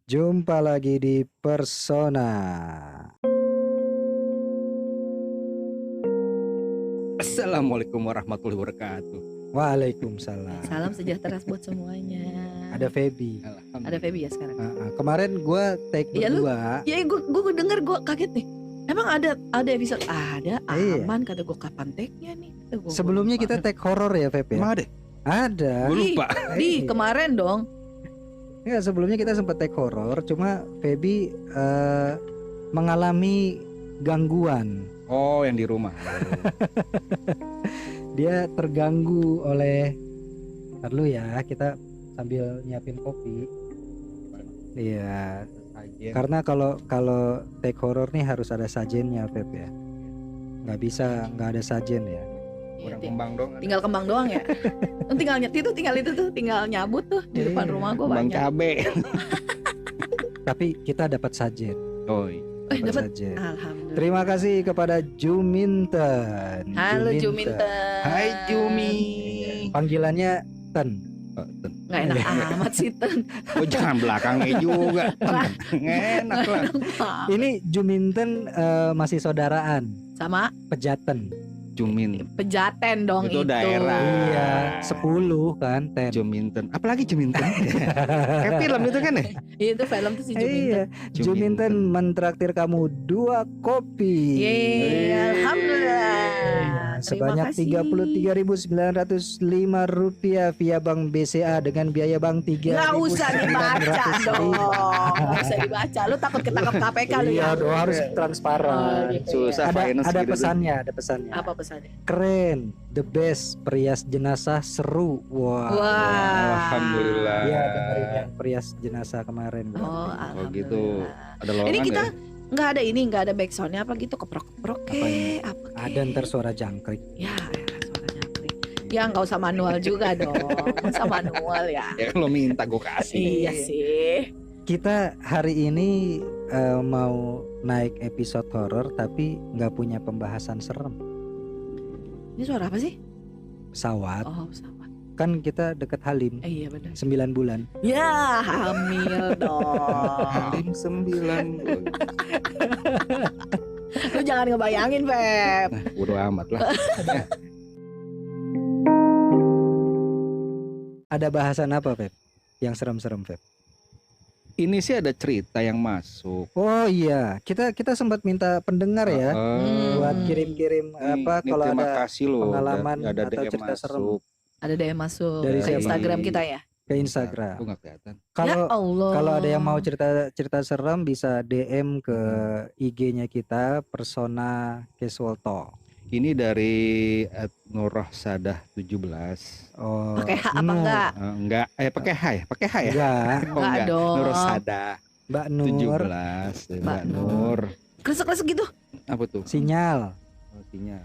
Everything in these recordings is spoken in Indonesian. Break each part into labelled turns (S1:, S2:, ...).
S1: Jumpa lagi di Persona.
S2: Assalamualaikum warahmatullahi wabarakatuh.
S1: Waalaikumsalam.
S3: Salam sejahtera buat semuanya.
S1: Ada Feby.
S3: Ada Feby ya sekarang.
S1: Kemarin gue take
S3: Iya, lu-
S1: berdua.
S3: Ya gue denger gue kaget nih. Emang ada episode ada
S1: Iya.
S3: aman kata gue kapan take-nya nih. Kata gua,
S1: Sebelumnya kita take horor ya Feb ya.
S2: Emang ada?
S1: Ada.
S2: Gue lupa.
S3: di
S1: Iya.
S3: kemarin dong.
S1: Ya, sebelumnya kita sempat take horor, cuma Feby mengalami gangguan.
S2: Oh, yang di rumah.
S1: Dia terganggu oleh. Ntar dulu ya, kita sambil nyiapin kopi. Iya. Karena kalau take horror nih harus ada sajennya Feb ya. Nggak bisa nggak ada sajen ya.
S2: Kurang kembang dong.
S3: Tinggal kembang doang ya. tinggal nyabut tuh di depan
S1: Iya.
S3: rumah gue
S2: Kembang
S3: banyak.
S2: cabe.
S1: Tapi kita dapat sajen.
S2: Oh, iya.
S3: Dapat.
S1: sajen.
S3: Alhamdulillah.
S1: Terima kasih kepada Juminten.
S3: Halo Juminten.
S2: Hai Jumi.
S1: Panggilannya Ten.
S2: Oh,
S3: Nggak enak amat sih Ten.
S2: oh, jangan belakangnya juga. Enak lah.
S1: Ini Juminten masih saudaraan.
S3: Sama
S1: Pejaten.
S2: Jumin.
S3: Pejaten dong
S2: Itu
S3: itu.
S2: daerah.
S1: Iya, 10 kan, Ten.
S2: Juminten. Apalagi Juminten? Kayak film itu kan ya?
S3: Itu film tuh si
S1: Iya,
S3: Juminten.
S1: Juminten mentraktir kamu 2 kopi.
S3: Yeay, alhamdulillah.
S1: Sebanyak
S3: Terima kasih.
S1: Rp33.905 via Bank BCA dengan biaya bank
S3: Nggak usah dibaca
S1: 3.900.
S3: dong. Nggak usah dibaca. Lu takut ketangkap KPK lu
S1: Iya
S3: ya?
S1: dong, harus transparan.
S3: Oh, gitu.
S2: Susah
S1: Ada
S2: finance
S1: ada
S2: gitu.
S1: pesannya, ada pesannya.
S3: Apa pesannya?
S1: Keren, the best, perias jenazah seru. Wah.
S3: Wah.
S2: Alhamdulillah.
S1: Iya, dengerin yang perias jenazah kemarin.
S3: Oh,
S2: Oh
S3: alhamdulillah.
S2: gitu. Ada lowongan
S3: Ini kita
S2: nggak?
S3: nggak ada backsoundnya apa gitu, keprok-keprok
S1: Apa ini?
S3: apa kek.
S1: Ada ntar suara jangkrik.
S3: Ya, suaranya Apri. Ya nggak usah manual juga dong. Nggak usah manual ya.
S2: Ya kalau minta gue kasih.
S3: Iya sih.
S1: Kita hari ini mau naik episode horor tapi nggak punya pembahasan serem.
S3: Ini suara apa sih?
S1: Pesawat,
S3: Oh, pesawat.
S1: kan kita deket Halim
S3: Iya benar.
S1: 9 bulan.
S3: Ya, hamil dong.
S2: Halim 9.
S3: Lu jangan ngebayangin, Feb.
S2: Nah, bodo amat lah.
S1: Ada bahasan apa, Feb? Yang serem-serem, Feb?
S2: Ini sih ada cerita yang masuk.
S1: Oh iya, kita sempat minta pendengar ya buat kirim-kirim apa
S2: Ini
S1: kalau
S2: terima
S1: ada
S2: kasih loh.
S1: pengalaman
S2: ada
S1: atau
S2: DM
S1: cerita serem.
S2: masuk
S3: Ada DM masuk
S1: Dari
S3: ke
S1: siapa?
S3: Instagram kita ya.
S1: ke Instagram.
S2: Tuh nggak kelihatan.
S3: Ya
S1: Kalau
S3: Allah.
S1: kalau ada yang mau cerita serem bisa DM ke IG-nya kita Persona Casual Talk.
S2: Ini dari @nurrohsadah 17.
S1: Oh,
S3: Pakai H apa
S1: Nur.
S3: enggak?
S2: Enggak, pakai H ya? Pakai H ya?
S1: Enggak,
S2: Oh,
S3: Enggak dong.
S2: Nurrohsadah
S1: Mbak Nur
S2: 17.
S3: Mbak
S2: Mbak Nur.
S3: Kresek-kresek gitu.
S2: Apa tuh?
S1: sinyal.
S2: Oh, sinyal.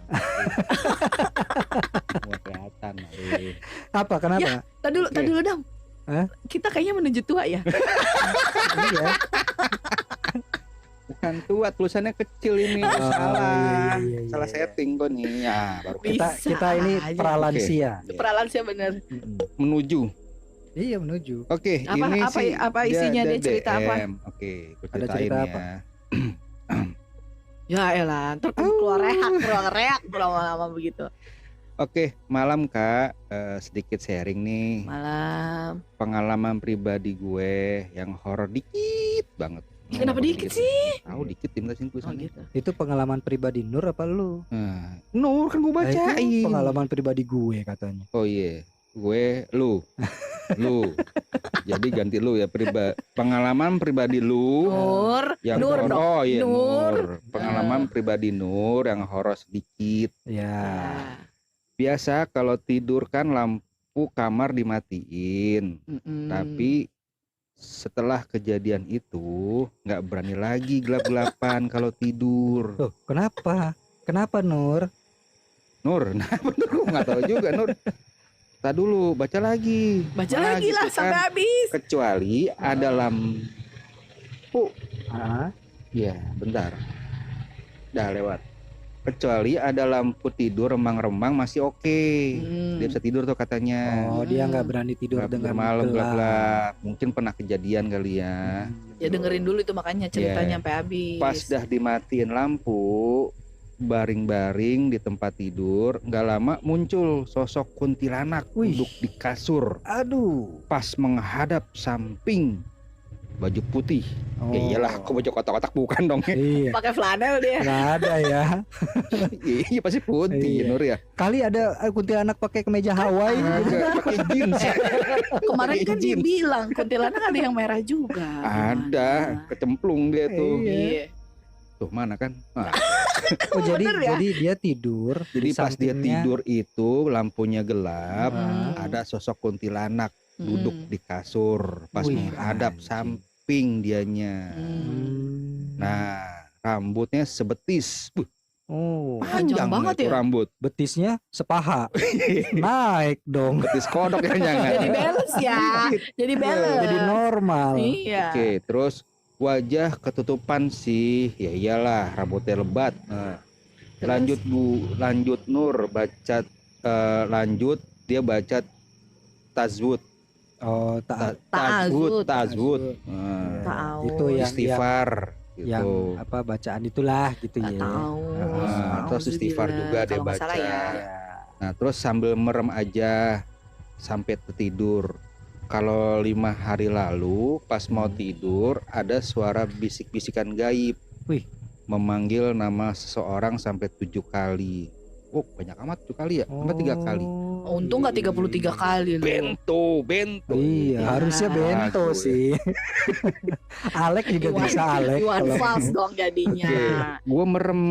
S2: Nggak kelihatan. aduh.
S1: Apa kenapa?
S3: Tadi dulu dong.
S1: Hah?
S3: Kita kayaknya menuju tua ya.
S1: Iya.
S2: Bukan tua, tulisannya kecil ini.
S1: Oh,
S2: Salah.
S1: iya.
S2: Salah setting tuh nih. Ya, baru
S1: Kita ini
S3: Bisa aja.
S1: pralansia.
S3: Peralansia bener.
S2: menuju.
S1: Iya menuju.
S2: Oke,
S3: Apa-
S2: ini
S3: apa-
S2: sih
S3: apa isinya dia cerita apa?
S2: DM. Oke, gue
S1: Ada
S2: ceritain
S1: cerita
S2: ya.
S1: apa?
S3: Ya elah, ntar keluar reak lama-lama begitu.
S2: Oke, malam Kak, sedikit sharing nih
S3: Malam.
S2: pengalaman pribadi gue yang horor dikit banget.
S3: Kenapa dikit sih?
S2: Tahu dikit tim sini
S3: Oh
S2: tulisannya.
S3: gitu.
S1: Itu pengalaman pribadi Nur apa lu?
S2: Nah, Nur kan gue
S1: Nah, itu
S2: bacain.
S1: pengalaman pribadi gue katanya.
S2: Oh iya, gue lu. Jadi ganti lu ya pengalaman pribadi lu
S3: Nur,
S2: yang
S3: Nur
S2: horor.
S3: dong.
S2: Oh iya
S3: Nur.
S2: Nur. Pengalaman pribadi Nur yang horor sedikit.
S1: Ya.
S2: Biasa kalau tidur kan lampu kamar dimatiin. Tapi setelah kejadian itu nggak berani lagi gelap-gelapan kalau tidur.
S1: Loh, kenapa? Kenapa Nur?
S2: Nur, nah bener gue nggak tahu juga Nur. Tak dulu, baca lagi.
S3: Baca
S2: Nah,
S3: lagi lah
S2: gitu
S3: sampai
S2: kan.
S3: habis.
S2: Kecuali ada lampu.
S1: Ah,
S2: Ya, bentar. Dah lewat. kecuali ada lampu tidur remang-remang masih oke. Dia bisa tidur tuh katanya.
S1: Oh, dia nggak berani tidur
S2: Nggak
S1: dengan
S2: malam
S1: gelap.
S2: gelap. Mungkin pernah kejadian kali ya.
S3: Ya dengerin dulu itu makanya ceritanya sampai habis.
S2: Pas dah dimatiin lampu, baring-baring di tempat tidur, nggak lama muncul sosok kuntilanak
S1: Wih.
S2: duduk di kasur,
S1: Aduh.
S2: pas menghadap samping, baju putih.
S1: Oh.
S2: Ya iyalah, kok baju kotak-kotak bukan dong.
S1: Iya.
S3: Pakai flanel dia.
S1: Nggak ada ya.
S2: Iya pasti putih,
S1: Iya.
S2: Nur ya.
S1: Kali ada kuntilanak pakai kemeja Hawaii.
S2: Agak pakai jeans.
S3: Kemarin kan
S2: Pakai jeans.
S3: dibilang kuntilanak ada yang merah juga.
S2: Ada, kecemplung dia tuh.
S3: Iya.
S2: Tuh mana kan? Nah,
S1: Oh,
S3: Bener ya?
S1: jadi dia tidur.
S2: jadi
S1: di
S2: pas dia
S1: sampingnya-
S2: tidur itu lampunya gelap,
S3: Hmm.
S2: ada sosok kuntilanak duduk di kasur pas
S1: Wih,
S2: menghadap
S1: anjing.
S2: samping dianya. Nah, rambutnya sebetis.
S1: Oh,
S3: Panjang banget
S2: itu
S3: ya?
S2: rambut.
S1: betisnya sepaha. Naik dong.
S2: Betis kodok ya jangan.
S3: Jadi balance ya. Jadi balance.
S1: Jadi normal.
S3: Iya.
S2: Oke, terus wajah ketutupan sih. Ya iyalah, rambutnya lebat. Nah,
S3: Terus?
S2: lanjut Nur baca lanjut dia baca tazwud.
S1: Oh, tak
S3: Ta'awud.
S2: Tazwud.
S3: Ta'awud.
S1: Itu yang
S2: Istighfar
S1: yang
S2: gitu.
S1: apa bacaan itulah gitu
S3: Nggak
S1: ya.
S3: tahu.
S2: Terus istighfar juga dia
S3: Kalau nggak salah
S2: baca.
S3: ya.
S1: Ya.
S2: Nah, terus sambil merem aja sampai tertidur. Kalau 5 hari lalu pas mau tidur ada suara bisik-bisikan gaib.
S1: Wih.
S2: Memanggil nama seseorang sampai 7 kali. Oh, banyak amat 7 kali ya? Sampai 3 kali.
S3: Untung nggak 33 kali loh.
S2: Bento.
S1: Iya,
S3: Ya.
S1: harusnya bento
S2: Aku ya.
S1: sih. Alek juga bisa Alek.
S3: Iwan
S1: kalau-
S3: Fals dong jadinya.
S2: Oke, gua merem,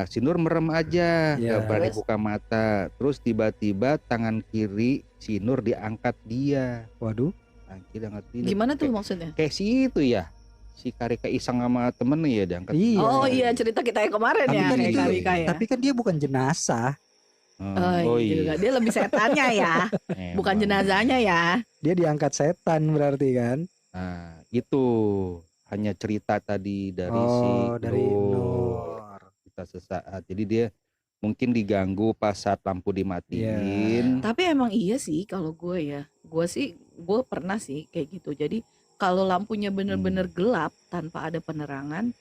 S2: si Nur merem aja,
S1: Iya.
S2: gak berani
S3: Terus?
S2: buka mata. Terus tiba-tiba tangan kiri si Nur diangkat dia.
S1: Waduh.
S2: Tangan kiri diangkat dia.
S3: Gimana tuh maksudnya?
S2: Kayak si itu ya, si Karika iseng sama temennya ya diangkat.
S1: Iya.
S3: Oh iya cerita kita yang kemarin
S1: Tapi
S3: ya.
S1: kan
S3: kayak
S1: itu-
S3: Karika ya.
S1: Tapi kan dia bukan jenazah.
S3: Oh, iya. Dia lebih setannya ya, bukan
S2: Emang.
S3: jenazahnya ya.
S1: Dia diangkat setan berarti kan.
S2: Nah, itu hanya cerita tadi dari si
S1: Oh, dari
S2: Nur.
S1: Nur.
S2: Kita sesaat. Jadi dia mungkin diganggu pas saat lampu dimatiin.
S3: Tapi emang iya sih kalau gue pernah sih kayak gitu. Jadi kalau lampunya bener-bener gelap tanpa ada penerangan,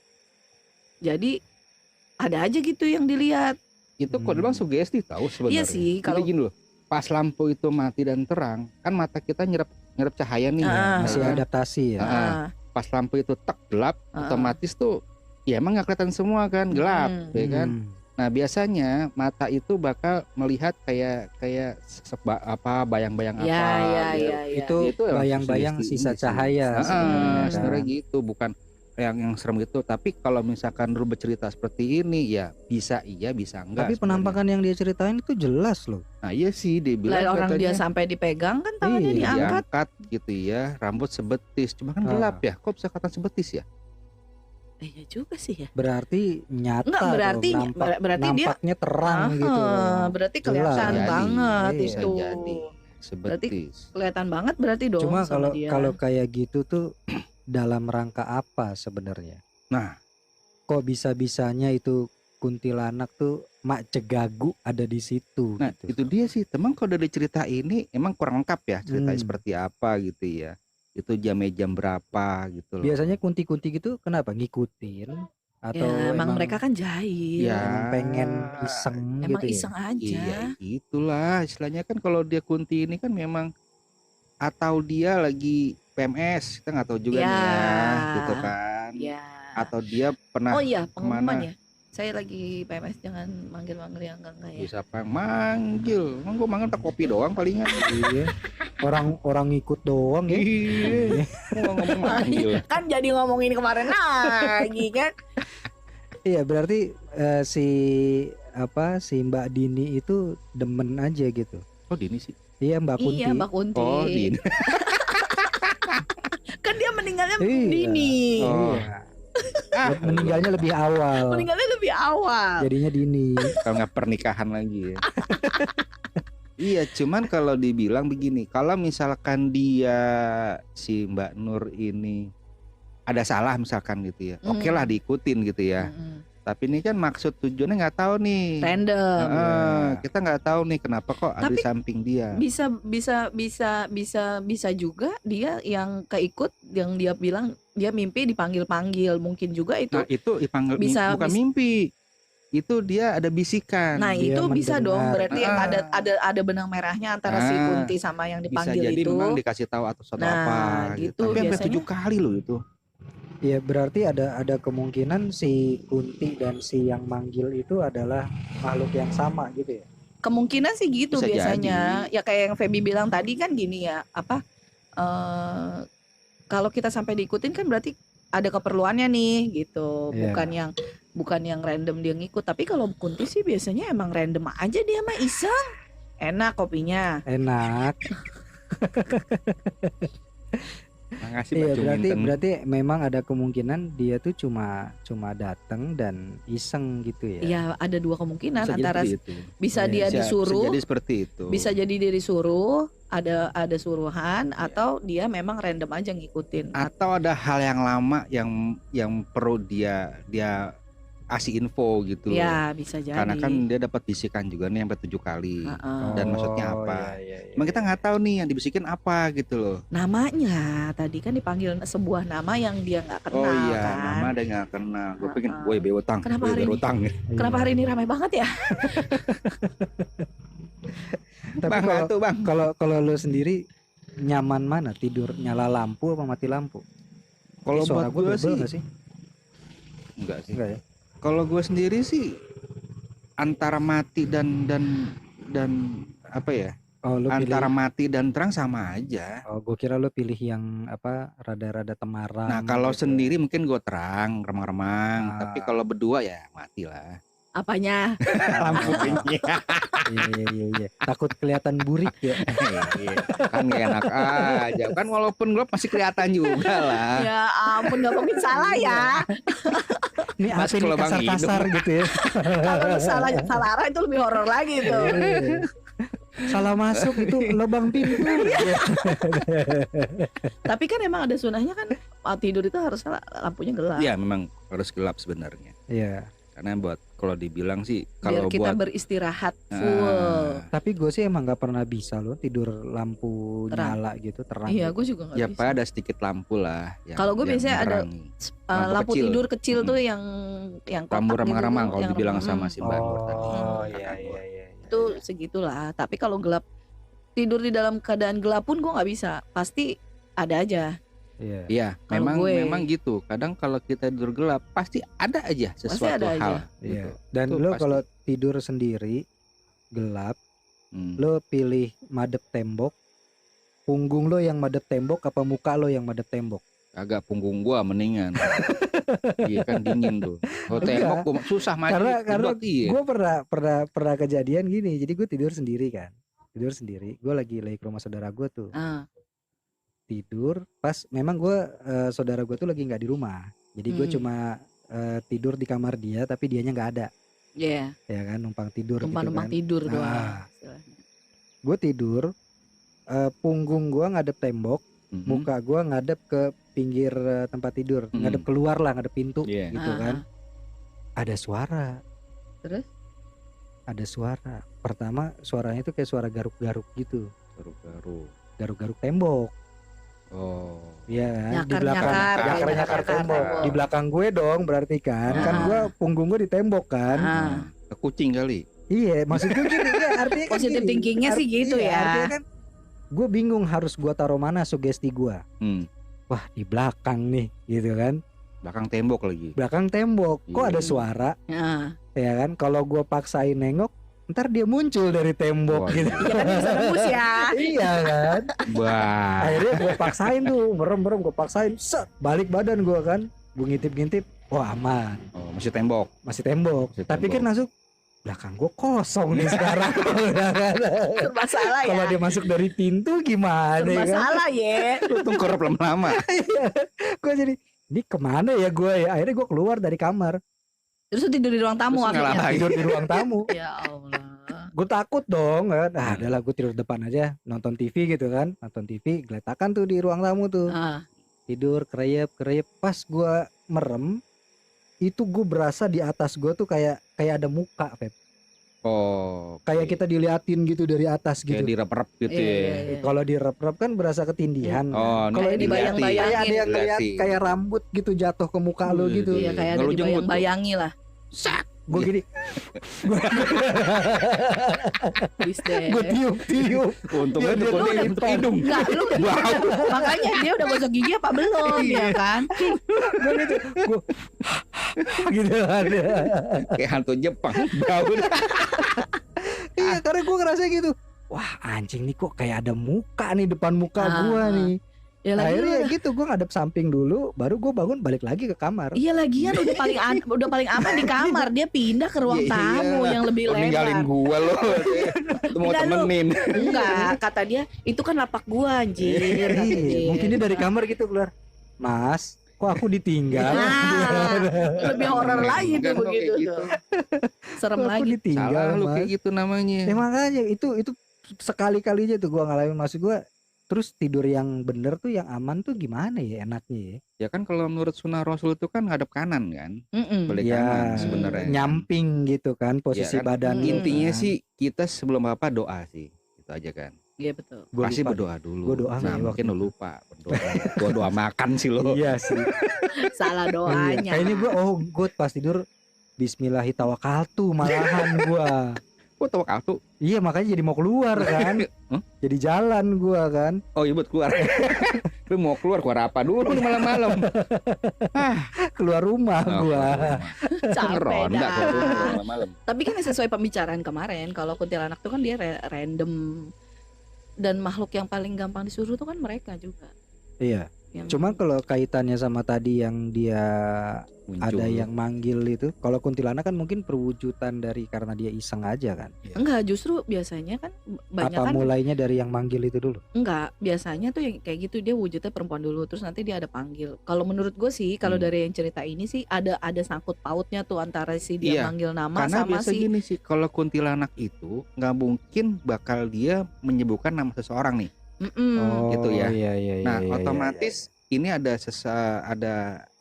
S3: jadi ada aja gitu yang dilihat.
S2: Itu kok dibilang sugesti tahu sebenarnya.
S3: Iya sih,
S2: Jadi
S3: kalau-
S2: gini loh, pas lampu itu mati dan terang, kan mata kita nyerap cahaya nih.
S1: Masih
S2: kan?
S1: adaptasi ya.
S3: Ah,
S2: Pas lampu itu tek gelap, otomatis tuh ya emang nggak kelihatan semua kan, gelap, ya kan.
S1: Hmm.
S2: Nah biasanya mata itu bakal melihat kayak bayang-bayang apa.
S3: ya, ya,
S2: gitu.
S3: ya, ya.
S1: Itu
S2: Itu emang
S1: bayang-bayang
S2: sugesti
S1: sisa
S2: ini sih.
S1: cahaya
S2: Ah,
S1: sebenarnya kan.
S2: sebenarnya gitu, bukan yang serem gitu. Tapi kalau misalkan lu bercerita seperti ini, ya bisa iya, bisa enggak.
S1: Tapi penampakan yang dia ceritain itu jelas loh.
S2: Nah iya sih, dia bilang
S3: Lah, orang dia
S2: katanya
S3: sampai dipegang kan tangannya
S1: Iya,
S3: diangkat.
S2: diangkat gitu ya, rambut sebetis. Cuma kan
S1: Ah.
S2: gelap ya, kok bisa kelihatan sebetis ya?
S3: Iya juga sih ya.
S1: Berarti nyata
S3: Enggak, berarti
S1: dong,
S3: berarti dia
S1: nampaknya terang gitu.
S3: berarti
S1: Jelas.
S3: kelihatan
S2: Bisa jadi,
S3: banget
S1: iya.
S2: Bisa
S3: itu.
S2: jadi sebetis.
S3: Kelihatan banget berarti dong
S1: Cuma
S3: sama
S1: kalau
S3: dia.
S1: kalau kayak gitu tuh dalam rangka apa sebenarnya?
S2: Nah.
S1: Kok bisa-bisanya itu kuntilanak tuh mak cegagu ada di situ
S2: Nah
S1: gitu.
S2: itu dia sih, teman kalau dari cerita ini emang kurang lengkap ya ceritanya
S1: Hmm.
S2: seperti apa gitu ya. Itu jam berapa gitu loh.
S1: Biasanya kunti-kunti gitu kenapa ngikutin atau
S3: ya, emang mereka kan jahil.
S2: Ya.
S1: emang pengen iseng
S3: Emang
S1: gitu ya?
S3: iseng aja.
S2: Iya itulah istilahnya kan, kalau dia kunti ini kan memang atau dia lagi PMS, kita nggak tahu juga nih ya gitu kan.
S3: Ya.
S2: Atau dia pernah
S3: Oh iya, pengumuman
S2: kemana?
S3: ya. Saya lagi PMS, jangan manggil-manggil yang enggak ya.
S2: siapa yang manggil? Emang gue manggil tak kopi doang palingan.
S1: Iya. Orang ikut doang ya.
S2: Iya. Mau ngomong manggil.
S3: Kan jadi ngomongin kemarin lagi kan.
S1: Iya, berarti si Mbak Dini itu demen aja gitu.
S2: Oh Dini sih.
S1: Iya, Mbak Kunti.
S3: Iya, Mbak Kunti.
S2: Oh Dini.
S3: Kan dia meninggalnya
S1: Iya.
S3: dini.
S2: Oh.
S1: Ah, meninggalnya lebih awal.
S3: Meninggalnya lebih awal.
S1: Jadinya Dini.
S2: Kalau nggak pernikahan lagi ya. Iya, cuman kalau dibilang begini, kalau misalkan dia si Mbak Nur ini ada salah misalkan gitu ya, oke lah diikutin gitu ya.
S3: Mm-mm.
S2: Tapi ini kan maksud tujuannya nggak tahu nih.
S3: Random.
S2: Kita nggak tahu nih kenapa kok ada
S3: Tapi
S2: di samping dia.
S3: bisa juga dia yang keikut, yang dia bilang dia mimpi dipanggil-panggil, mungkin juga itu.
S2: Nah itu dipanggil
S3: bisa-
S2: bukan
S3: bisa-
S2: mimpi. Itu dia ada bisikan.
S3: Nah
S1: dia
S3: itu bisa dong,
S1: mendengar.
S3: berarti ada benang merahnya antara si
S2: Ah,
S3: Kunti sama yang
S2: Bisa
S3: dipanggil
S2: jadi
S3: itu.
S2: memang dikasih tahu atau sesuatu
S3: Nah,
S2: apa
S3: gitu
S2: Tapi sampai
S3: biasanya.
S2: 7 kali loh itu.
S1: Ya berarti ada kemungkinan si Kunti dan si yang manggil itu adalah makhluk yang sama gitu ya.
S3: Kemungkinan sih gitu
S2: Bisa
S3: biasanya. Ya kayak yang Feby bilang tadi kan gini ya, apa kalau kita sampai diikutin kan berarti ada keperluannya nih gitu.
S1: Iya.
S3: Bukan yang random dia ngikut. Tapi kalau Kunti sih biasanya emang random aja, dia mah iseng. Enak kopinya.
S1: Enak.
S2: Makasih
S1: Iya
S2: Pak Cuminten.
S1: berarti memang ada kemungkinan dia tuh cuma datang dan iseng gitu ya.
S3: Ya ada dua kemungkinan,
S2: Bisa jadi
S3: antara
S2: seperti itu.
S3: bisa
S1: Iya,
S3: dia
S2: Bisa
S3: disuruh,
S2: jadi seperti itu.
S3: bisa jadi dia disuruh, ada suruhan, atau dia memang random aja ngikutin.
S2: Atau ada hal yang lama yang perlu dia kasih info gitu.
S3: Ya bisa jadi.
S2: Karena kan dia dapat bisikan juga nih sampai 7 kali.
S3: Heeh.
S2: Dan maksudnya
S1: Oh,
S2: apa?
S1: iya, iya,
S2: Emang
S1: iya.
S2: kita nggak tahu nih yang dibisikin apa gitu loh.
S3: Namanya tadi kan dipanggil sebuah nama yang dia nggak kenal
S2: Oh iya,
S3: kan.
S2: nama ada nggak kenal. Gue pengen,
S3: Heeh.
S2: woi bewotang,
S3: Kenapa
S2: woi
S3: hari ini?
S2: bewotang.
S3: Kenapa hari ini ramai banget ya?
S1: Tapi
S2: Bang,
S1: kalau
S2: tuh bang.
S1: kalau lu sendiri nyaman mana, tidur nyala lampu apa mati lampu?
S2: Kalau
S1: Ini suara
S2: buat
S1: gua
S2: gue
S1: double
S2: sih,
S1: nggak sih?
S2: enggak sih.
S1: Enggak ya?
S2: Kalau gue sendiri sih antara mati dan apa ya?
S1: Oh lu
S2: Antara
S1: pilih.
S2: mati dan terang sama aja.
S1: Oh gue kira lu pilih yang apa rada-rada temaram.
S2: Nah kalau
S1: gitu.
S2: sendiri mungkin gue terang, remang-remang.
S1: Ah.
S2: Tapi kalau berdua ya mati lah.
S3: Apanya?
S2: Lampunya.
S1: Iya. Takut kelihatan burik ya.
S2: Iya, kan gak enak aja. Kan walaupun gelap masih kelihatan juga lah.
S3: Ya ampun, nggak mungkin salah ya.
S1: Ini apa
S2: Masuk
S1: nih
S2: lubang
S1: kasar-kasar gitu ya.
S3: Kalau lu salah arah itu lebih horor lagi tuh.
S1: Iya. Salah masuk itu lubang pintu.
S3: Tapi kan emang ada sunahnya kan, tidur itu harus lampunya gelap.
S2: Iya memang harus gelap sebenarnya.
S1: Iya.
S2: Karena buat kalau dibilang sih
S3: Biar
S2: kalau
S3: kita
S2: buat
S3: beristirahat full.
S1: Tapi gue sih emang nggak pernah bisa loh tidur lampu
S3: Terang.
S1: nyala gitu terang.
S3: Iya,
S1: gitu.
S3: gue juga nggak
S2: ya
S3: bisa.
S2: Pak ada sedikit lampu lah.
S3: Kalau gue biasanya ada
S2: menerangi.
S3: lampu
S2: kecil.
S3: tidur kecil tuh yang kotak
S2: Lampu
S3: gitu
S2: remang-remang
S3: tuh,
S2: kalau
S3: yang
S2: dibilang
S3: remang.
S2: sama si Mbak Nur tadi.
S1: Oh
S3: Hmm.
S1: iya.
S3: Itu segitulah. Tapi kalau gelap, tidur di dalam keadaan gelap pun gue nggak bisa. Pasti ada aja.
S1: Iya.
S2: Iya,
S3: Kalau
S2: memang
S3: gue-
S2: gitu. Kadang kalau kita tidur gelap pasti ada aja sesuatu
S3: ada aja.
S2: hal.
S1: Iya.
S2: Gitu.
S1: Dan
S2: Itu
S1: lo
S2: pasti.
S1: kalau tidur sendiri gelap, lo pilih madep tembok, punggung lo yang madep tembok apa muka lo yang madep tembok?
S2: Agak punggung gua mendingan. Iya kan dingin tuh. Kalau
S1: Enggak.
S2: tembok gua susah maju.
S1: Karena
S2: jedot, iya.
S1: gue pernah kejadian gini. Jadi gue tidur sendiri kan. Tidur sendiri. Gue lagi ke rumah saudara gue tuh.
S3: Ah,
S1: Tidur pas memang gue saudara gue tuh lagi nggak di rumah. Jadi gue
S3: Hmm.
S1: cuma tidur di kamar dia tapi dianya nggak ada.
S3: yeah.
S1: Ya kan numpang tidur
S3: Numpang-numpang
S1: gitu kan.
S3: tidur doang.
S1: Ah.
S3: istilahnya.
S1: Gue tidur punggung gue ngadep tembok,
S2: Mhm.
S1: muka gue ngadep ke pinggir tempat tidur,
S2: Mhm.
S1: ngadep keluar lah, ngadep pintu
S2: Iya.
S1: gitu
S3: Ah,
S1: kan.
S3: ah.
S1: Ada suara.
S3: Terus?
S1: Ada suara. Pertama suaranya tuh kayak suara garuk-garuk gitu.
S2: Baru-baru.
S1: Garuk-garuk tembok.
S2: Oh.
S1: Iya kan? Di
S3: Nyakar-nyakar,
S1: belakang
S3: kayak
S1: nyakar-nyakar
S3: nyakar
S1: tembok.
S3: tembok.
S1: Di belakang gue dong berarti kan. Kan
S3: Ah.
S1: gue punggung gue di tembok kan.
S3: Ah.
S2: Ke kucing kali.
S1: Iya, maksud gue gini ya, artinya kan
S3: Positive
S1: gini.
S3: thinkingnya sih gitu ya.
S1: Artinya kan gue bingung harus gue taruh mana sugesti gue.
S2: Hmm.
S1: Wah di belakang nih gitu kan.
S2: Belakang tembok lagi.
S1: Belakang tembok. Kok
S2: Iya.
S1: ada suara
S3: Ah.
S1: ya kan. Kalau gue paksain nengok ntar dia muncul dari tembok
S2: Wah,
S1: gitu.
S3: Iya kan bisa nembus ya.
S1: Iya kan.
S2: Wah.
S1: Akhirnya gue paksain tuh, merem gue paksain, set, balik badan gue kan, gue ngintip, wah aman,
S2: Oh, masih tembok.
S1: masih tembok.
S2: Masih
S1: Tapi
S2: tembok.
S1: kan masuk belakang gue kosong nih sekarang. Ya kan?
S3: Serba salah ya.
S1: Kalau dia masuk dari pintu gimana
S3: Serba
S1: ya kan?
S3: salah ya.
S2: Lu tunggu lama-lama.
S1: Gue jadi ini kemana ya gue ya? Akhirnya gue keluar dari kamar,
S3: Terus lu tidur di ruang tamu
S2: Terus
S3: akhirnya.
S2: ngalahin.
S1: tidur di ruang tamu.
S3: Ya Allah.
S1: Gue takut dong kan. Adalah gue tidur depan aja, nonton TV gitu kan, nonton TV, geletakan tuh di ruang tamu tuh.
S3: Ah.
S1: Tidur kereyep pas gue merem itu gue berasa di atas gue tuh kayak ada muka, Feb.
S2: Oh,
S1: Kayak kita diliatin gitu dari atas gitu.
S2: kayak direp-rep gitu
S3: Iya,
S2: ya.
S3: iya, iya.
S1: Kalau direp-rep kan berasa ketindihan.
S2: Oh,
S1: Kalau
S3: Kayak
S1: ini
S3: dibayang-bayangin.
S1: kayak ada yang ngeliat
S2: Diliatin.
S1: kayak rambut gitu jatuh ke muka lo gitu.
S3: Iya, kayak ada
S2: Ngelujung butuh.
S3: dibayang-bayangi lah.
S1: Gue gini,
S3: Please deh.
S1: gue tiup-tiup.
S2: Untungnya
S1: Dia-
S2: tuh
S1: dia-
S2: kunti
S1: dia-
S2: untuk hidung.
S3: Enggak, lu makanya dia udah gosok gigi apa belum ya kan?
S1: Gue gitu, gue gitu kan.
S2: Kayak hantu Jepang. Bau.
S1: Iya, karena gue ngerasa gitu. Wah, anjing nih kok kayak ada muka nih depan muka gue nih.
S3: Ya lagi
S1: Akhirnya gitu gue ngadep samping dulu, baru gue bangun balik lagi ke kamar.
S3: iya lagian udah paling aman di kamar, dia pindah ke ruang
S2: Iya,
S3: tamu
S2: iya.
S3: yang lebih
S2: Lu ninggalin
S3: lebar.
S2: gua lo. Lu mau
S3: Pindah lu.
S2: temenin.
S3: Enggak, kata dia itu kan lapak gua anjir. kata
S1: Iya,
S3: dia.
S1: mungkin dia dari kamar gitu keluar. Mas, kok aku ditinggal?
S3: Nah, lebih horor lagi tuh
S2: Kan lo
S3: begitu
S2: kayak gitu.
S3: tuh. Serem
S1: Kok aku
S3: lagi.
S1: ditinggal,
S2: Salah lu
S1: Mas?
S2: kayak gitu namanya.
S1: Makanya itu sekali-kalinya tuh gua ngalamin, maksud gua. Terus tidur yang bener tuh, yang aman tuh gimana ya enaknya ya?
S2: Ya kan kalau menurut sunnah Rasul itu kan ngadep kanan kan.
S3: Mm-mm.
S2: Balik
S1: Ya,
S2: kanan sebenarnya.
S1: nyamping gitu kan posisi
S2: Ya kan,
S1: badan.
S2: Intinya
S1: kan.
S2: sih kita sebelum apa doa sih. Itu aja kan.
S3: Iya betul.
S1: Gua
S2: Pasti
S1: lupa
S2: berdoa dulu.
S1: Gua doa
S2: nah,
S1: nggak ya
S2: mungkin
S1: waktu
S2: lo
S1: itu?
S2: lupa berdoa. Gua doa makan sih lo.
S1: Iya sih.
S3: Salah
S1: Iya.
S3: doanya.
S1: Kayaknya gue pas tidur Bismillahirrahmanirrahim malahan gua.
S2: Gua tahu tuh.
S1: Iya, makanya jadi mau keluar kan.
S2: Hah?
S1: Jadi jalan gua kan.
S2: Oh iya buat keluar. Lu mau keluar apa dulu nih malam-malam?
S1: Keluar rumah
S2: Oh,
S1: gua.
S3: Capek
S2: Ronda
S3: dah.
S2: kalau keluar malam-malam.
S3: Tapi kan sesuai pembicaraan kemarin, kalau kuntilanak tuh kan dia random, dan makhluk yang paling gampang disuruh tuh kan mereka juga.
S1: Iya.
S3: Yang
S1: Cuma kalau kaitannya sama tadi yang dia
S2: Muncul.
S1: ada yang manggil itu, kalau kuntilanak kan mungkin perwujudan dari karena dia iseng aja kan.
S3: enggak, justru biasanya kan banyak
S1: Apa
S3: kan
S1: mulainya dari yang manggil itu dulu?
S3: enggak, biasanya tuh yang kayak gitu dia wujudnya perempuan dulu, terus nanti dia ada panggil. Kalau menurut gue sih, kalau dari yang cerita ini sih ada sangkut pautnya tuh antara si dia
S2: Iya,
S3: manggil nama
S2: Karena
S3: sama
S2: biasa
S3: si
S2: gini sih, kalau kuntilanak itu nggak mungkin bakal dia menyebutkan nama seseorang nih. Gitu ya.
S1: Iya,
S2: Nah, otomatis ini ada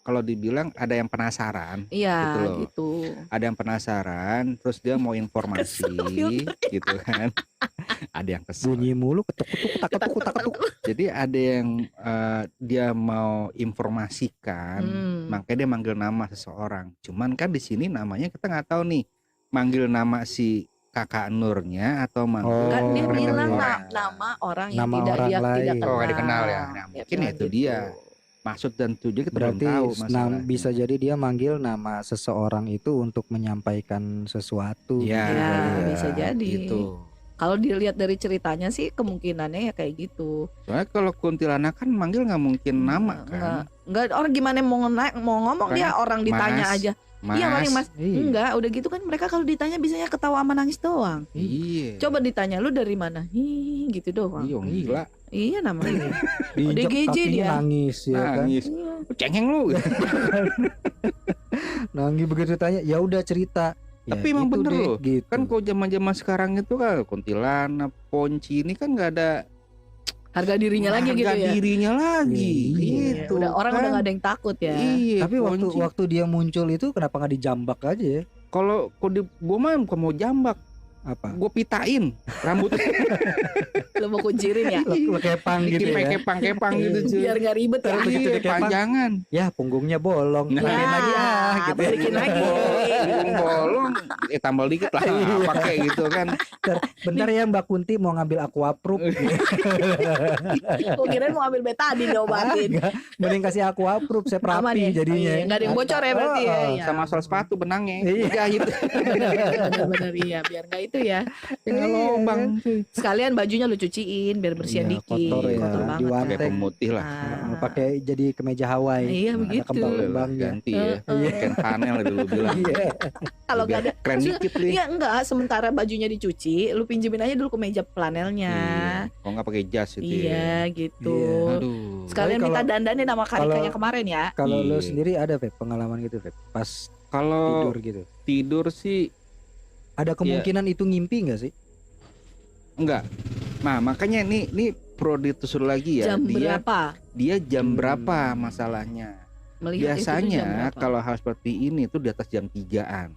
S2: kalau dibilang ada yang penasaran,
S3: iya
S2: gitu loh.
S3: gitu.
S2: Ada yang penasaran, terus dia mau informasi, gitu kan. Ada yang kesel.
S1: bunyi mulu ketuk-ketuk tak-ketuk.
S2: Jadi ada yang dia mau informasikan, makanya dia manggil nama seseorang. Cuman kan di sini namanya kita nggak tahu nih, manggil nama si kakak Nurnya atau manggil
S3: Kan dia
S1: Oh,
S3: bilang
S2: orang.
S3: nama orang yang
S1: Nama
S3: tidak
S1: orang
S3: dia
S1: lain.
S3: tidak kenal.
S2: Oh, nggak dikenal ya. Nah, mungkin
S3: bilang
S2: itu dia. Maksud dan tujuan kita
S1: Berarti
S2: belum tahu masalahnya.
S1: bisa jadi dia manggil nama seseorang itu untuk menyampaikan sesuatu.
S2: Ya,
S3: Ya,
S2: iya,
S3: bisa jadi.
S2: gitu.
S3: Kalau dilihat dari ceritanya sih kemungkinannya ya kayak gitu.
S2: Soalnya kalau kuntilanak kan manggil nggak mungkin nama kan.
S3: Enggak, orang gimana mau ngomong
S2: Makanya,
S3: dia orang ditanya
S2: Mas,
S3: aja. Iya paling Mas.
S1: Iya.
S3: Enggak, udah gitu kan mereka kalau ditanya biasanya ketawa sama nangis doang.
S2: Iya.
S3: Coba ditanya lu dari mana? Hi, gitu doang.
S2: Iya, gila.
S3: Iya namanya.
S1: Diinjek
S3: ODGJ
S1: kakinya
S3: dia.
S1: nangis ya kan.
S2: Nangis.
S3: Iya.
S2: Cengeng lu.
S1: Nangis begitu tanya, ya udah cerita. Ya
S2: Tapi emang
S1: gitu
S2: bener
S1: deh,
S2: loh.
S1: gitu.
S2: Kan kok zaman-zaman sekarang itu kan kuntilanak, ponci ini kan nggak ada
S3: Harga dirinya lagi gitu
S2: harga
S3: ya.
S2: dirinya lagi.
S1: Iya.
S2: Gitu.
S3: Udah orang
S2: kan.
S3: udah gak ada yang takut ya.
S2: Iya.
S1: Tapi
S2: ponci.
S1: waktu dia muncul itu kenapa nggak dijambak aja ya?
S2: Kalau gua mah bukan mau jambak,
S1: Apa?
S2: gua pitain rambutnya.
S3: Lu mau kuncirin ya.
S1: Lo kepang gitu ya?
S2: Kepang-kepang gitu cuy.
S3: Biar gak ribet ya.
S1: Terus begitu
S2: Iya,
S1: dikepang,
S2: panjangan.
S1: ya punggungnya bolong.
S2: Nah.
S1: Pakein lagi gitu. ya.
S3: balikin lagi.
S2: Hidung bolong, tambal dikit lah, pakai gitu kan.
S1: Bentar ya Mbak Kunti mau ngambil aquaproof.
S3: Gue kirain mau ambil betadine diobatin.
S1: Mending kasih aquaproof, saya
S3: Aman
S1: perapi
S3: ya?
S1: jadinya.
S3: Oh, iya. Nggak ada yang bocor ya berarti ya.
S1: Oh,
S3: Iya.
S2: Sama soal sepatu benangnya,
S1: Iya.
S2: jahit,
S3: Bener-bener iya. Biar gak itu ya.
S2: tinggal lobang cuy.
S3: Sekalian bajunya lu cuciin biar bersihan
S1: Iya,
S3: dikit.
S1: kotor ya,
S3: banget
S1: diwantek.
S2: Kayak
S3: kan.
S2: pemutih lah.
S3: Ah.
S1: Pakai jadi kemeja Hawaii.
S3: Iya,
S1: Ada
S3: begitu.
S1: kembang-kembangnya.
S2: Ganti ya, kain panel dulu bilang.
S1: Iya.
S3: Kalau gak ada
S2: Keren dikit nih.
S3: Iya enggak, sementara bajunya dicuci, lu pinjemin aja dulu kemeja flanelnya.
S2: Iya. Kok nggak pakai jas itu ya.
S3: Iya gitu.
S1: Iya.
S2: Aduh.
S3: Sekalian
S1: Tapi
S3: minta
S1: kalau-
S3: dandanin sama Karika
S1: kalau-
S3: yang kemarin ya.
S1: Kalau lo
S2: Iya.
S1: sendiri ada Feb, pengalaman gitu Feb, pas
S2: Kalau
S1: tidur gitu.
S2: tidur sih
S1: Ada kemungkinan itu ngimpi nggak sih?
S2: enggak. Nah, makanya ini perlu ditelusuri lagi ya.
S3: Jam
S2: dia
S3: berapa?
S2: dia jam berapa masalahnya.
S3: Melihat itu tuh jam
S2: Biasanya
S3: berapa?
S2: kalau hal seperti ini tuh di atas jam 3-an.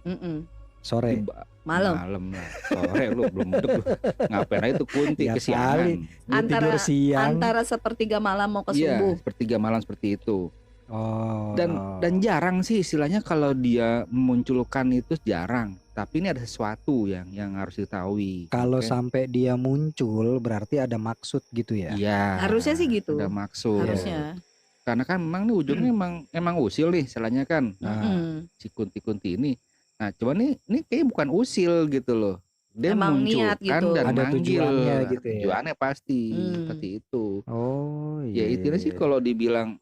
S1: Sore.
S3: Malam.
S2: Malam lah. Sore lu belum duduk lu. Ngapain aja tuh kunti
S1: Ya
S2: kesiangan.
S1: kali. Lu tidur siang.
S3: Antara sepertiga malam mau ke
S2: Iya,
S3: subuh.
S2: sepertiga malam seperti itu.
S1: Oh.
S2: Dan jarang sih istilahnya kalau dia memunculkan itu jarang. Tapi ini ada sesuatu yang harus diketahui.
S1: Kalau
S2: Oke?
S1: sampai dia muncul berarti ada maksud gitu ya.
S2: Iya.
S3: Harusnya sih gitu.
S2: Ada maksud.
S3: Harusnya.
S2: Karena kan memang nih ujungnya emang usil nih istilahnya kan.
S3: Mm-mm.
S2: Si kunti-kunti ini. Nah, cuman ini kayaknya bukan usil gitu loh. Dia
S3: Emang niat
S2: munculkan
S3: gitu.
S2: dan
S1: Ada
S2: manggil.
S1: tujuannya gitu ya.
S2: Tujuannya pasti
S3: Hmm.
S2: seperti itu.
S1: Oh
S2: Ya
S1: iya.
S2: intinya sih kalau dibilang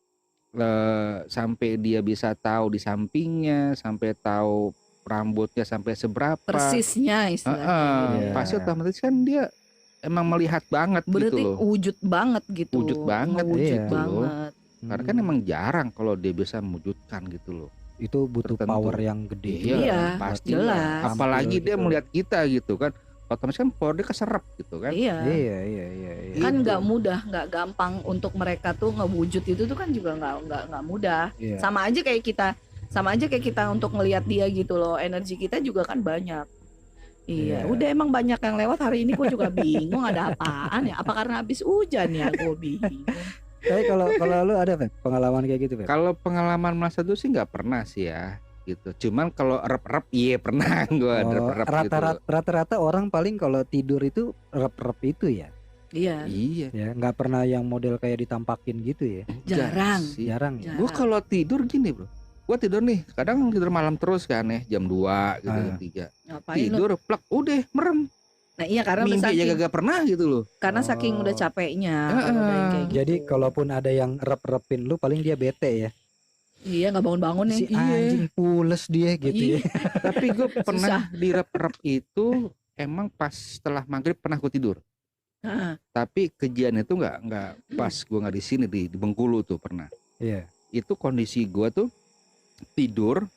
S2: sampai dia bisa tahu di sampingnya, sampai tahu rambutnya sampai seberapa.
S3: Persisnya istilahnya. gitu.
S1: Iya.
S2: Pasti otomatis kan dia emang melihat banget
S3: Berarti
S2: gitu loh.
S3: wujud banget gitu.
S2: Wujud banget
S3: Wujud
S1: iya.
S3: banget.
S2: Karena kan emang jarang kalau dia bisa mewujudkan gitu loh.
S1: itu butuh
S2: tertentu.
S1: power yang gede.
S2: Iya,
S3: Iya,
S2: pasti.
S3: jelas.
S2: Apalagi dia
S1: gitu.
S2: melihat kita gitu kan. Otomatis kan power dia keserap gitu kan.
S3: Iya.
S1: Iya.
S3: Kan
S2: Gitu.
S3: nggak mudah, nggak gampang untuk mereka tuh ngewujud itu tuh kan juga nggak mudah.
S1: Iya.
S3: Sama aja kayak kita untuk ngelihat dia gitu loh. Energi kita juga kan banyak. Iya,
S1: Iya.
S3: udah emang banyak yang lewat hari ini gue juga bingung ada apaan ya? Apa karena habis hujan ya gue bingung.
S1: Tapi kalau lu ada Feb, pengalaman kayak gitu Feb?
S2: Kalau pengalaman masa itu sih nggak pernah sih ya gitu. Cuman kalau rep-rep iya pernah gue rep-rep gitu.
S1: Rata-rata orang paling kalau tidur itu rep-rep itu ya.
S3: Iya,
S2: Iya.
S1: Ya, nggak pernah yang model kayak ditampakin gitu ya.
S3: jarang.
S2: sih.
S1: Jarang ya.
S2: Gue kalau tidur gini bro. Gue tidur nih, kadang tidur malam terus kan ya, jam 2 gitu, jam 3.
S3: Ngapain lu?
S2: Tidur, plak, udah merem.
S3: Nah iya karena udah
S2: Mimpi aja
S3: saking,
S2: gak pernah gitu loh.
S3: karena saking
S1: Oh.
S3: udah capeknya kalau udah yang kayak gitu.
S1: Jadi kalaupun ada yang rep-repin lu paling dia bete ya.
S3: Iya nggak bangun-bangun nih.
S1: Si anjing pules dia gitu ya.
S2: Tapi gue pernah di rep-rep itu emang pas setelah maghrib pernah gue tidur.
S3: Heeh.
S2: Tapi kejadian itu nggak pas gue nggak di sini di Bengkulu tuh pernah.
S1: Iya.
S2: Itu kondisi gue tuh tidur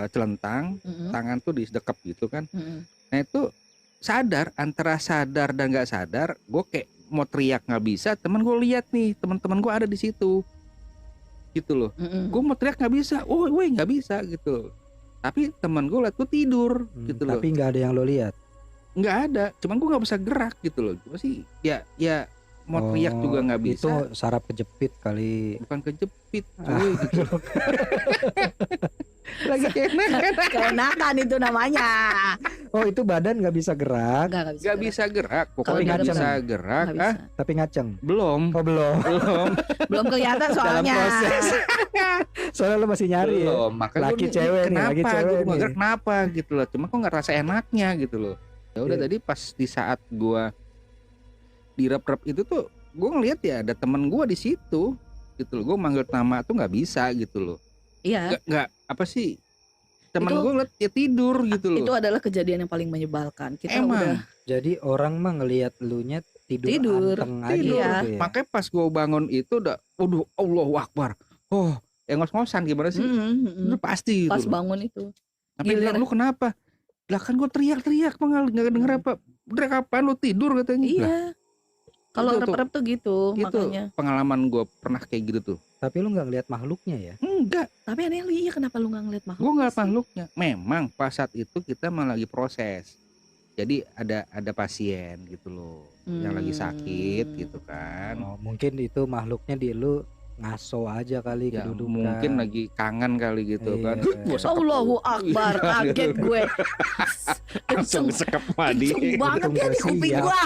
S2: celentang,
S3: Mm-mm.
S2: tangan tuh disekep gitu kan.
S3: Mm-mm.
S2: Nah itu sadar antara sadar dan nggak sadar, gue kayak mau teriak nggak bisa. Temen gue lihat nih, teman-teman gue ada di situ, gitu loh.
S3: Mm-mm.
S2: Gue mau teriak nggak bisa, woi nggak bisa gitu. Tapi teman gue liat gue tidur, gitu loh.
S1: Tapi nggak ada yang lo lihat.
S2: Nggak ada, cuman gue nggak bisa gerak gitu loh. Cuma sih ya mau teriak juga nggak bisa.
S1: Itu saraf kejepit kali.
S2: Bukan kejepit, cuy, gitu. Lagi enak.
S3: Keenakan itu namanya.
S1: Oh itu badan nggak bisa gerak,
S3: Nggak
S2: Gak bisa gerak,
S3: Kalau
S2: pokoknya nggak
S1: ngaceng.
S2: bisa gerak.
S3: Nggak bisa.
S1: tapi ngaceng.
S2: Belum,
S1: Oh belum.
S2: belum,
S3: Belum kelihatan
S1: Dalam
S3: soalnya.
S1: proses. Soalnya lo masih nyari ya.
S2: belum. Makanya
S1: Laki
S2: gua nih,
S1: cewek nih,
S2: kenapa?
S1: laki cewek
S2: Gua nggak
S1: nih.
S2: gerak kenapa gitu loh. Cuma kok nggak rasa enaknya gitu loh. Ya udah
S1: Iya.
S2: tadi pas di saat gua di rep-rep itu tuh, gua ngeliat ya ada temen gua di situ, gitu loh. Gua manggil nama tuh nggak bisa gitu loh.
S3: Iya.
S2: Nggak apa sih? Temen
S3: Itu-
S2: gua ngeliat ya tidur gitu loh.
S3: Itu adalah kejadian yang paling menyebalkan. Kita
S2: Emang.
S3: udah
S1: Jadi orang mah ngelihat lunya tidur anteng aja
S2: Tidur.
S3: Iya.
S1: gitu ya.
S2: Makanya pas gua bangun itu udah, waduh, Allahu Akbar. Oh, ngos-ngosan gimana sih? Itu pasti
S3: pas
S2: gitu loh.
S3: bangun itu.
S2: Tapi
S3: Gilir.
S2: bilang, lu kenapa? Lah kan gue teriak-teriak nggak denger apa. Teriak apaan lu tidur katanya. Lah,
S3: Iya. Kalau
S2: itu tuh.
S3: rep-rep tuh gitu,
S2: itu
S3: makanya.
S2: pengalaman gue pernah kayak gitu tuh.
S1: Tapi lu nggak ngelihat makhluknya ya.
S2: Enggak,
S3: Tapi aneh lu, iya kenapa lu nggak ngeliat makhluk?
S2: gue nggak
S3: sih?
S2: makhluknya. Memang pas saat itu kita malah lagi proses. Jadi ada pasien gitu loh, yang lagi sakit gitu kan.
S1: Oh, mungkin itu makhluknya di lu ngaso aja kali
S2: Ya
S1: kedudukan.
S2: mungkin lagi kangen kali gitu
S1: Iya.
S2: kan. Gua sekep.
S3: Allahu Akbar, kaget gue.
S2: Langsung
S3: Kenceng,
S2: sekep mandi.
S3: kenceng banget
S1: Untung
S3: ya di
S1: gak
S3: kuping
S1: siap.
S3: gua.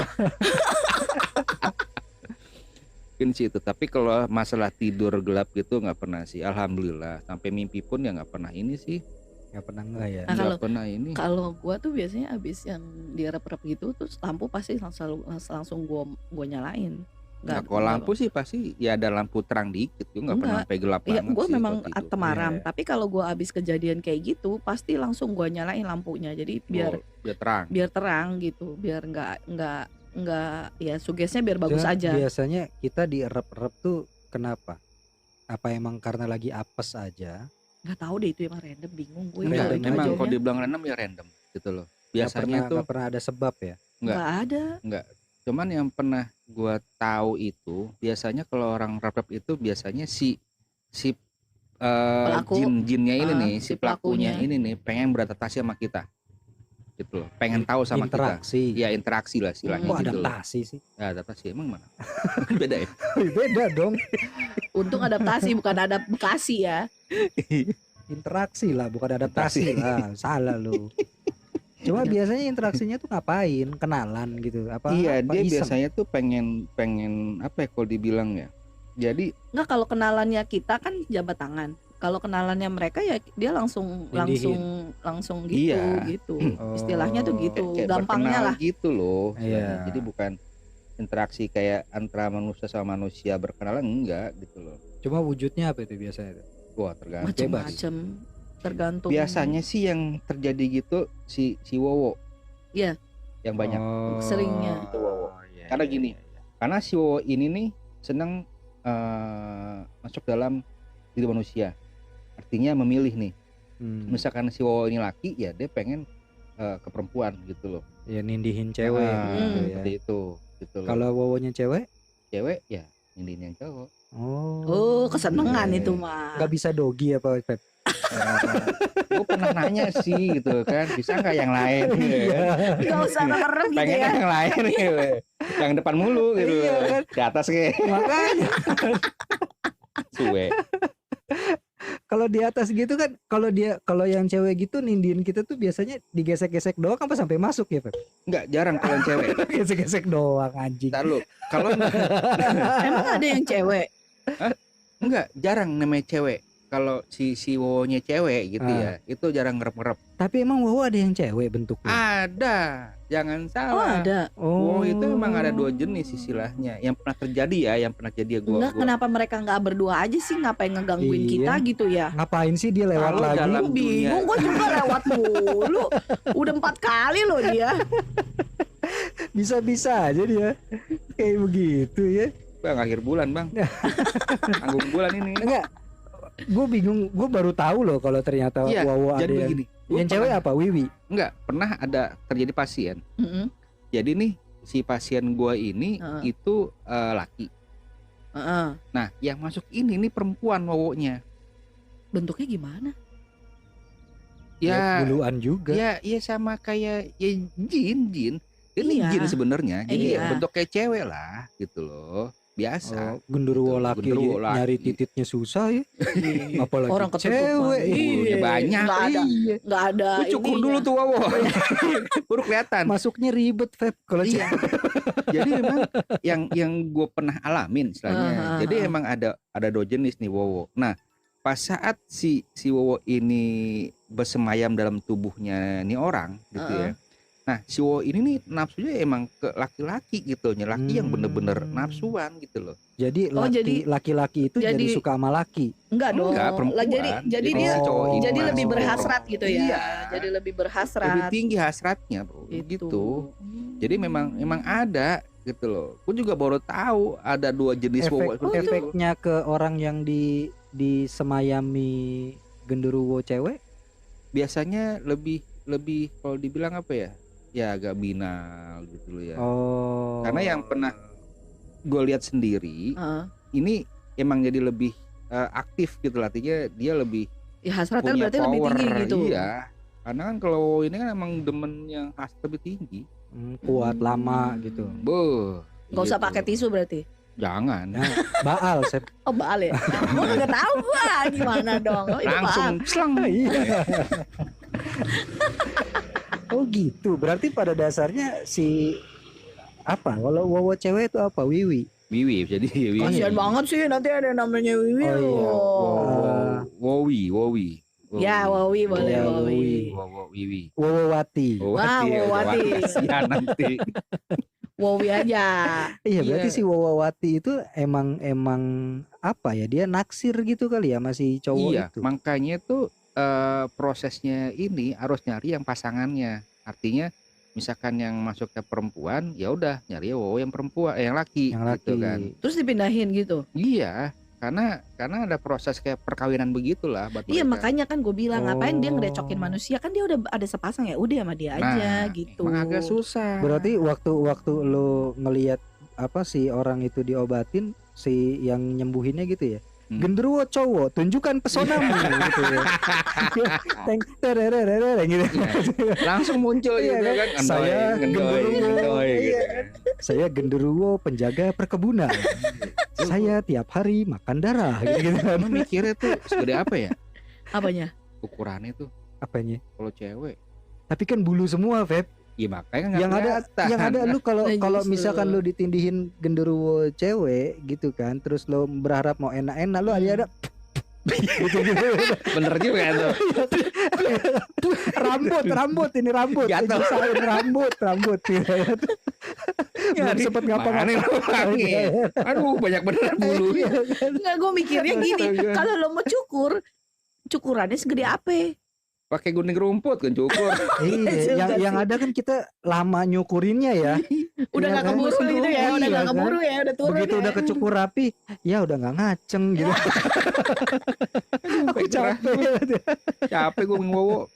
S2: Mungkin sih itu. Tapi kalau masalah tidur gelap gitu nggak pernah sih. Alhamdulillah. Sampai mimpi pun ya nggak pernah ini sih.
S1: Nggak pernah nggak ya.
S3: Nah,
S2: Nggak pernah ini.
S3: Kalau gua tuh biasanya abis yang di rep-rep gitu terus lampu pasti langsung gua nyalain.
S2: Nah, kalau lampu sih pasti ya ada lampu terang dikit, gue nggak pernah
S3: Enggak.
S2: sampai gelap
S3: Iya,
S2: banget
S3: gue
S2: sih
S3: memang
S2: kalau tidur.
S3: temaram.
S1: Iya.
S3: Tapi kalau gue abis kejadian kayak gitu, pasti langsung gue nyalain lampunya. Jadi biar
S2: Oh, biar terang.
S3: biar terang gitu, biar nggak ya sugesnya biar bagus
S1: Dan
S3: aja.
S1: Biasanya kita di rep-rep tuh kenapa? Apa emang karena lagi apes aja?
S3: Nggak tahu deh itu emang random, bingung gue.
S2: Enggak,
S1: Random
S3: itu
S2: memang
S3: aja
S2: kalau
S3: ya.
S2: dibilang random ya random gitu loh.
S1: Nggak
S2: Biasanya
S1: pernah,
S2: tuh
S1: nggak pernah ada sebab ya.
S3: Nggak ada.
S2: cuman yang pernah gua tahu itu biasanya kalau orang rep itu biasanya si
S3: Pelaku.
S2: jinnya ini nih,
S3: si
S2: si pelakunya
S3: pelakunya.
S2: ini nih pengen beradaptasi sama kita. Gitu loh. Pengen tahu sama kita.
S1: Interaksi.
S2: Ya interaksi lah istilahnya
S1: Kok
S2: gitu loh.
S1: adaptasi sih?
S2: Ya, adaptasi emang mana? Beda ya?
S1: Beda dong.
S3: Untung adaptasi bukan adaptasi ya.
S1: Interaksi lah, bukan adaptasi lah. Salah lu. Cuma biasanya interaksinya tuh ngapain? Kenalan gitu. Apa?
S2: Iya,
S1: apa
S2: dia
S1: iseng?
S2: biasanya tuh pengen apa ya kalau dibilang ya. Jadi
S3: Nggak, kalau kenalannya kita kan jabat tangan. Kalau kenalannya mereka ya dia langsung
S1: Nindihin.
S3: gitu
S2: Iya.
S3: gitu.
S1: Oh.
S3: Istilahnya tuh gitu.
S2: kayak
S3: Gampangnya
S2: berkenal
S3: lah.
S2: gitu loh.
S1: Iya.
S2: Jadi bukan interaksi kayak antara manusia sama manusia berkenalan, enggak gitu loh.
S1: Cuma wujudnya apa itu biasanya?
S2: Wah, tergantung.
S3: Macem-macem. Tergantung.
S2: Biasanya sih yang terjadi gitu si Wowo.
S3: Iya.
S2: Yang banyak.
S3: Seringnya.
S2: Itu Wowo. Karena gini, karena si Wowo ini nih seneng masuk dalam hidup manusia. Artinya memilih nih. Misalkan si Wowo ini laki, ya dia pengen ke perempuan gitu loh.
S1: Ya nindihin cewek gitu ya.
S2: Seperti itu gitu loh.
S1: Kalau wowonya cewek?
S2: Cewek ya nindihin yang cowok.
S3: Oh, kesenengan
S2: Iya.
S3: itu mah.
S1: Gak bisa dogi apa Pep?
S2: Gue pernah nanya sih gitu kan, bisa nggak yang lain gitu kan.
S3: Gak usah ngerem gitu
S2: Pengen
S3: ya.
S2: yang lain gitu. Yang depan mulu gitu.
S1: Iya kan?
S2: Di atas kayak
S1: Makanya
S2: suwe.
S1: kalau di atas gitu kan, kalau yang cewek gitu nindihin kita tuh biasanya digesek-gesek doang apa sampai masuk ya Pep?
S2: Enggak, jarang kalau yang cewek.
S1: Gesek-gesek doang anjing.
S2: Ntar lu, kalau
S3: Emang ada yang cewek?
S2: enggak, jarang namanya cewek. Kalau si Wowonya cewek gitu ya, itu jarang ngerep-ngerep.
S1: Tapi emang wowo ada yang cewek bentuknya?
S2: Ada, jangan
S3: Oh,
S2: salah.
S3: ada.
S2: Wow, itu emang ada 2 jenis istilahnya. Yang pernah terjadi ya, yang pernah jadi ya
S3: Enggak, kenapa mereka nggak berdua aja sih? Ngapain ngegangguin
S1: Iya.
S3: kita gitu ya?
S1: Ngapain sih dia lewat
S2: Kalau
S1: lagi?
S2: dalam
S3: Gue bingung, gue juga lewat mulu. Udah 4 kali loh dia.
S1: Bisa-bisa aja dia kayak begitu ya.
S2: Bang, akhir bulan bang. Tanggung bulan ini.
S1: Enggak, gue bingung, gue baru tahu loh kalau ternyata
S2: Iya,
S1: wowo ada
S2: jadi
S1: yang
S2: begini. Gua
S1: yang cewek apa? Wiwi?
S2: Enggak, pernah ada terjadi pasien.
S3: Heeh.
S2: Jadi nih si pasien gua ini itu laki.
S3: Heeh.
S2: Nah, yang masuk ini nih perempuan wowonya.
S3: Bentuknya gimana?
S2: Ya,
S1: Buluan juga.
S2: ya sama kayak ya jin. Ini
S3: Iya.
S2: jin sebenarnya. Jadi
S3: Iya.
S2: ya bentuk kayak cewek lah gitu loh. Biasa.
S1: Genderuwo
S2: Gitu,
S1: laki
S2: genderuwo
S1: aja nyari
S2: laki.
S1: titiknya susah ya. Apalagi
S3: Orang ketutupan.
S1: cewek.
S2: Bulunya
S3: Iya.
S2: banyak.
S3: Nggak ada.
S2: Iya.
S3: Nggak ada.
S2: Lu cukur
S3: ininya.
S2: dulu tuh wowo. Baru kelihatan.
S1: Masuknya ribet Feb kalau
S2: Iya. Jadi memang yang gue pernah alamin istilahnya. Jadi emang ada 2 jenis nih wowo. Nah, pas saat si wowo ini bersemayam dalam tubuhnya nih orang gitu ya. Nah, si wowo ini nih nafsunya emang ke laki-laki gitu, laki yang bener-bener nafsuan gitu loh.
S1: Jadi
S3: jadi-
S1: laki-laki itu jadi suka sama laki.
S3: Enggak dong.
S2: Enggak, perempuan.
S3: Lah, jadi
S2: Jadi
S3: dia
S2: si cowok ini
S3: jadi
S2: masuk.
S3: lebih berhasrat gitu ya.
S2: Iya.
S3: Jadi lebih berhasrat.
S2: Lebih tinggi hasratnya, Bro. Gitu. Jadi memang ada gitu loh. Gue juga baru tahu ada 2 jenis wowo seperti itu.
S1: Efeknya ke orang yang disemayami genderuwo cewek
S2: Biasanya lebih kalau dibilang apa ya? Ya agak binal gitu loh ya.
S1: oh.
S2: Karena yang pernah gue lihat sendiri, ini emang jadi lebih aktif gitu lah. Artinya dia lebih
S3: Ya hasratnya
S2: punya
S3: berarti lebih
S2: power.
S3: tinggi gitu.
S2: Iya. Karena kan kalau ini kan emang demen yang hasrat lebih tinggi.
S1: Kuat lama gitu.
S2: Boh.
S3: Nggak usah
S2: gitu.
S3: pakai tisu berarti.
S2: Jangan.
S1: Nah, Baal Sep.
S3: Oh, baal ya. Gue nggak tahu gua gimana dong. Oh, itu
S2: Langsung
S3: baal.
S2: sleng.
S1: Iya. Oh gitu. Berarti pada dasarnya si apa? Kalau wowo cewek itu apa? Wiwi.
S2: Wiwi jadi Wiwi.
S3: Kasian banget sih nanti ada yang namanya Wiwi.
S1: Oh, iya.
S2: Wowi.
S3: Ya, Wowi boleh
S1: Ya,
S3: Wowi.
S2: Wiwi.
S1: Wowowati.
S3: Wah, Wowati.
S2: Ya nanti.
S3: Wowi aja.
S1: Iya, berarti
S2: Iya.
S1: si Wowowati itu emang apa ya? Dia naksir gitu kali ya masih cowok
S2: Iya,
S1: itu.
S2: makanya tuh prosesnya ini harus nyari yang pasangannya. Artinya misalkan yang masuknya perempuan, ya udah nyari wowo yang perempuan, yang laki,
S1: Yang
S2: gitu
S1: laki.
S2: kan.
S3: Terus dipindahin gitu.
S2: Iya, karena ada proses kayak perkawinan begitulah buat
S3: Iya,
S2: mereka.
S3: makanya kan gue bilang ngapain dia
S1: Oh.
S3: ngerecokin manusia, kan dia udah ada sepasang ya, udah sama dia aja gitu.
S2: Emang agak susah.
S1: Berarti waktu lo ngelihat apa si orang itu diobatin, si yang nyembuhinnya gitu ya? Genderuwo cowok, tunjukkan pesonamu gitu ya. Teng terererere gitu.
S2: Langsung muncul
S1: Iya
S2: gitu
S1: kan?
S2: kan.
S1: Saya genderuwo,
S2: gitu
S1: iya
S2: kan.
S1: Saya genderuwo penjaga perkebunan. Saya tiap hari makan darah gitu kan.
S2: Lu mikirnya tuh segede apa ya
S3: Apanya?
S2: ukurannya tuh
S1: Apanya?
S2: kalau cewek?
S1: Tapi kan bulu semua, Feb.
S2: Iya makanya nggak
S1: Yang ada lu kalau
S3: Nah,
S1: kalau
S3: justru.
S1: misalkan lu ditindihin genderuwo cewek gitu kan, terus lu berharap mau enak-enak, lu ada gitu.
S2: bener juga tuh.
S1: rambut ini rambut
S2: Gatel.
S1: Disain rambut gitu. Belum sempet
S2: Mana yang
S1: ngapa-ngapain.
S2: wangi? Aduh banyak bener bulunya.
S3: Enggak, gue mikirnya gini,
S2: Astaga.
S3: kalau lo mau cukur, cukurannya segede apa?
S2: Pakai gunting rumput kan cukur.
S1: Iya, yang ada kan kita lama nyukurinnya ya.
S3: Udah
S1: Iya
S3: nggak
S1: kan?
S3: keburu gitu ya, udah
S1: Iya
S3: nggak
S1: kan?
S3: keburu ya, udah turun.
S1: Begitu
S3: ya.
S1: udah kecukur rapi, ya udah nggak ngaceng gitu. Aku capek.
S2: Capek gue ngowo.